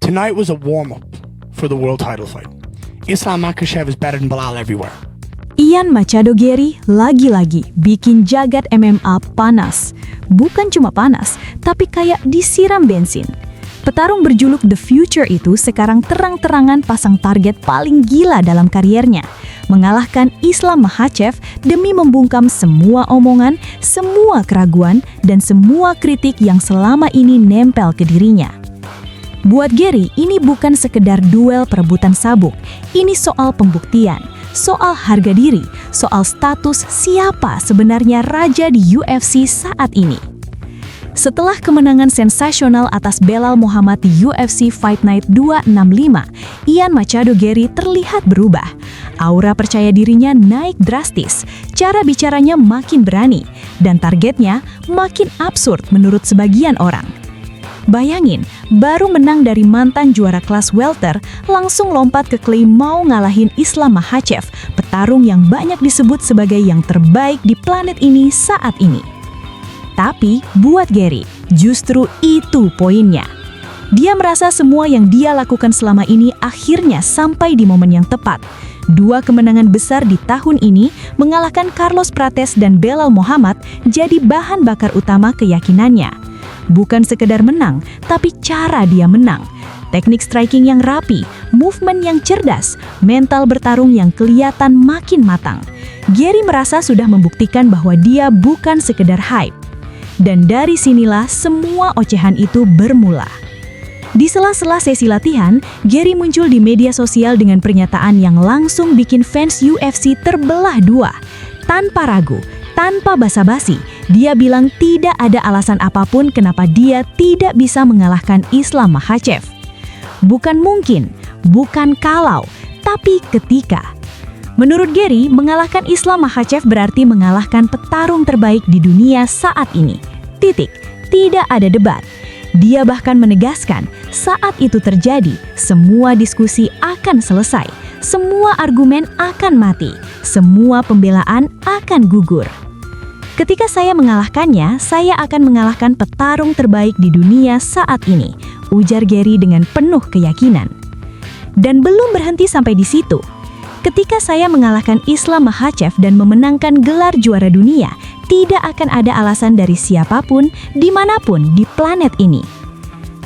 Tonight was a warm-up for the world title fight. Islam Makhachev is better than Belal everywhere. Ian Machado Gary lagi-lagi bikin jagat MMA panas. Bukan cuma panas, tapi kayak disiram bensin. Petarung berjuluk The Future itu sekarang terang-terangan pasang target paling gila dalam kariernya. Mengalahkan Islam Makhachev demi membungkam semua omongan, semua keraguan, dan semua kritik yang selama ini nempel ke dirinya. Buat Gary, ini bukan sekedar duel perebutan sabuk. Ini soal pembuktian, soal harga diri, soal status siapa sebenarnya raja di UFC saat ini. Setelah kemenangan sensasional atas Belal Muhammad di UFC Fight Night 265, Ian Machado Gary terlihat berubah. Aura percaya dirinya naik drastis, cara bicaranya makin berani, dan targetnya makin absurd menurut sebagian orang. Bayangin, baru menang dari mantan juara kelas welter, langsung lompat ke klaim mau ngalahin Islam Makhachev, petarung yang banyak disebut sebagai yang terbaik di planet ini saat ini. Tapi, buat Gary, justru itu poinnya. Dia merasa semua yang dia lakukan selama ini akhirnya sampai di momen yang tepat. 2 kemenangan besar di tahun ini, mengalahkan Carlos Prates dan Belal Muhammad, jadi bahan bakar utama keyakinannya. Bukan sekedar menang, tapi cara dia menang. Teknik striking yang rapi, movement yang cerdas, mental bertarung yang kelihatan makin matang. Gary merasa sudah membuktikan bahwa dia bukan sekedar hype. Dan dari sinilah semua ocehan itu bermula. Di sela-sela sesi latihan, Gary muncul di media sosial dengan pernyataan yang langsung bikin fans UFC terbelah 2. Tanpa ragu, tanpa basa-basi, dia bilang tidak ada alasan apapun kenapa dia tidak bisa mengalahkan Islam Makhachev. Bukan mungkin, bukan kalau, tapi ketika. Menurut Gary, mengalahkan Islam Makhachev berarti mengalahkan petarung terbaik di dunia saat ini. Titik. Tidak ada debat. Dia bahkan menegaskan, saat itu terjadi, semua diskusi akan selesai, semua argumen akan mati, semua pembelaan akan gugur. Ketika saya mengalahkannya, saya akan mengalahkan petarung terbaik di dunia saat ini, ujar Gary dengan penuh keyakinan. Dan belum berhenti sampai di situ. Ketika saya mengalahkan Islam Makhachev dan memenangkan gelar juara dunia, tidak akan ada alasan dari siapapun, dimanapun di planet ini.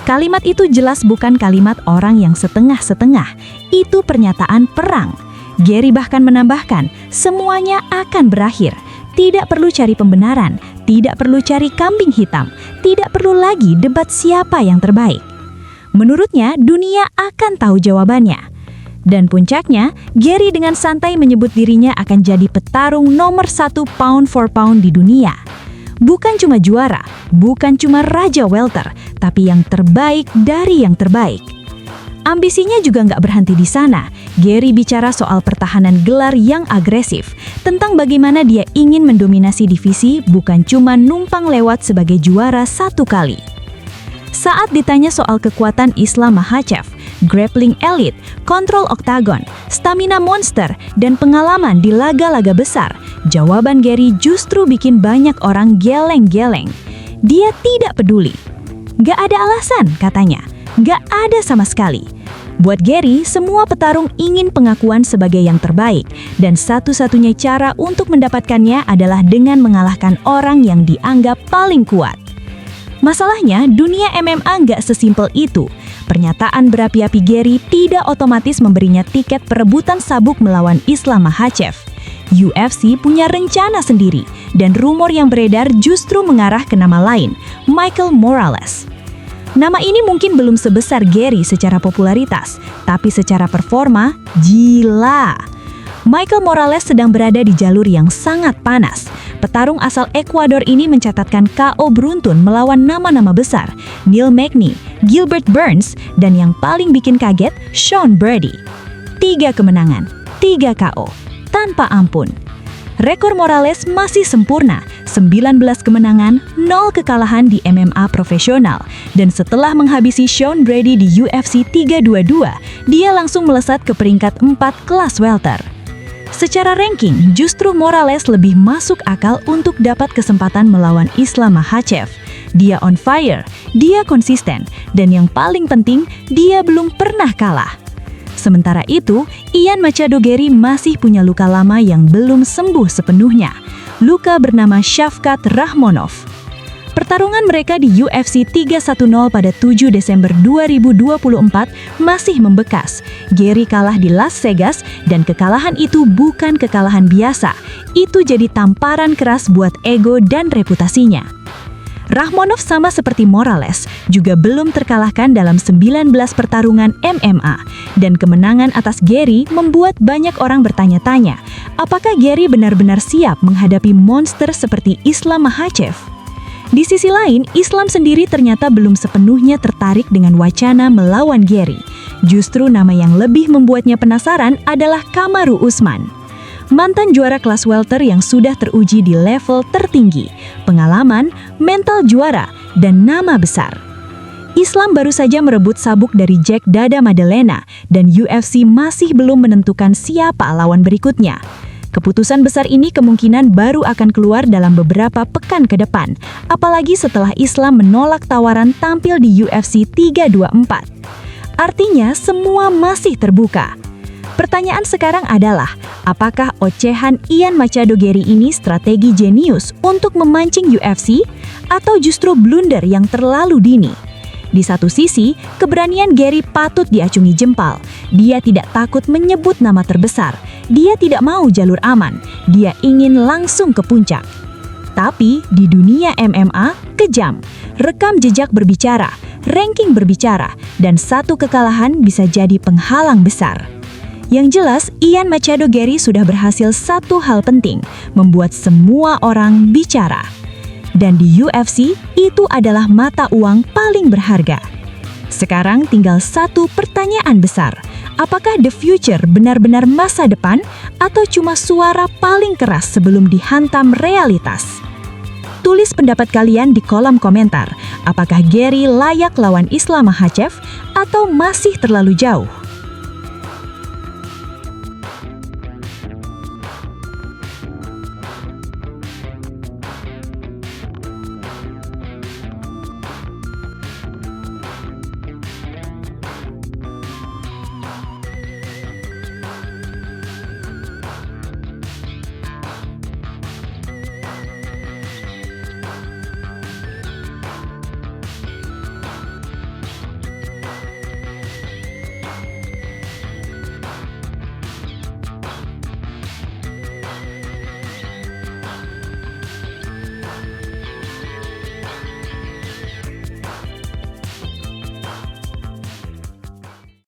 Kalimat itu jelas bukan kalimat orang yang setengah-setengah. Itu pernyataan perang. Gary bahkan menambahkan, semuanya akan berakhir. Tidak perlu cari pembenaran, tidak perlu cari kambing hitam, tidak perlu lagi debat siapa yang terbaik. Menurutnya, dunia akan tahu jawabannya. Dan puncaknya, Gary dengan santai menyebut dirinya akan jadi petarung nomor 1 pound for pound di dunia. Bukan cuma juara, bukan cuma raja welter, tapi yang terbaik dari yang terbaik. Ambisinya juga nggak berhenti di sana. Gary bicara soal pertahanan gelar yang agresif, tentang bagaimana dia ingin mendominasi divisi bukan cuma numpang lewat sebagai juara 1 kali. Saat ditanya soal kekuatan Islam Makhachev, grappling elite, kontrol oktagon, stamina monster, dan pengalaman di laga-laga besar, jawaban Gary justru bikin banyak orang geleng-geleng. Dia tidak peduli. Gak ada alasan, katanya. Gak ada sama sekali. Buat Gary, semua petarung ingin pengakuan sebagai yang terbaik, dan satu-satunya cara untuk mendapatkannya adalah dengan mengalahkan orang yang dianggap paling kuat. Masalahnya, dunia MMA nggak sesimpel itu. Pernyataan berapi-api Gary tidak otomatis memberinya tiket perebutan sabuk melawan Islam Makhachev. UFC punya rencana sendiri, dan rumor yang beredar justru mengarah ke nama lain, Michael Morales. Nama ini mungkin belum sebesar Gary secara popularitas, tapi secara performa, gila. Michael Morales sedang berada di jalur yang sangat panas. Petarung asal Ekuador ini mencatatkan KO beruntun melawan nama-nama besar, Neil Magny, Gilbert Burns, dan yang paling bikin kaget, Sean Brady. 3 kemenangan, 3 KO, tanpa ampun. Rekor Morales masih sempurna, 19 kemenangan, 0 kekalahan di MMA profesional. Dan setelah menghabisi Sean Brady di UFC 322, dia langsung melesat ke peringkat 4 kelas welter. Secara ranking, justru Morales lebih masuk akal untuk dapat kesempatan melawan Islam Makhachev. Dia on fire, dia konsisten, dan yang paling penting, dia belum pernah kalah. Sementara itu, Ian Machado Gary masih punya luka lama yang belum sembuh sepenuhnya. Luka bernama Shavkat Rakhmonov. Pertarungan mereka di UFC 310 pada 7 Desember 2024 masih membekas. Gary kalah di Las Vegas dan kekalahan itu bukan kekalahan biasa. Itu jadi tamparan keras buat ego dan reputasinya. Rakhmonov sama seperti Morales, juga belum terkalahkan dalam 19 pertarungan MMA, dan kemenangan atas Gary membuat banyak orang bertanya-tanya, apakah Gary benar-benar siap menghadapi monster seperti Islam Makhachev? Di sisi lain, Islam sendiri ternyata belum sepenuhnya tertarik dengan wacana melawan Gary. Justru nama yang lebih membuatnya penasaran adalah Kamaru Usman. Mantan juara kelas welter yang sudah teruji di level tertinggi, pengalaman, mental juara, dan nama besar. Islam baru saja merebut sabuk dari Jack Dada Maddalena, dan UFC masih belum menentukan siapa lawan berikutnya. Keputusan besar ini kemungkinan baru akan keluar dalam beberapa pekan ke depan, apalagi setelah Islam menolak tawaran tampil di UFC 324. Artinya semua masih terbuka. Pertanyaan sekarang adalah, apakah ocehan Ian Machado Gary ini strategi jenius untuk memancing UFC atau justru blunder yang terlalu dini? Di satu sisi, keberanian Gary patut diacungi jempal. Dia tidak takut menyebut nama terbesar. Dia tidak mau jalur aman. Dia ingin langsung ke puncak. Tapi di dunia MMA, kejam. Rekam jejak berbicara, ranking berbicara, dan satu kekalahan bisa jadi penghalang besar. Yang jelas, Ian Machado Gary sudah berhasil satu hal penting, membuat semua orang bicara. Dan di UFC, itu adalah mata uang paling berharga. Sekarang tinggal satu pertanyaan besar. Apakah The Future benar-benar masa depan atau cuma suara paling keras sebelum dihantam realitas? Tulis pendapat kalian di kolom komentar. Apakah Gary layak lawan Islam Makhachev atau masih terlalu jauh?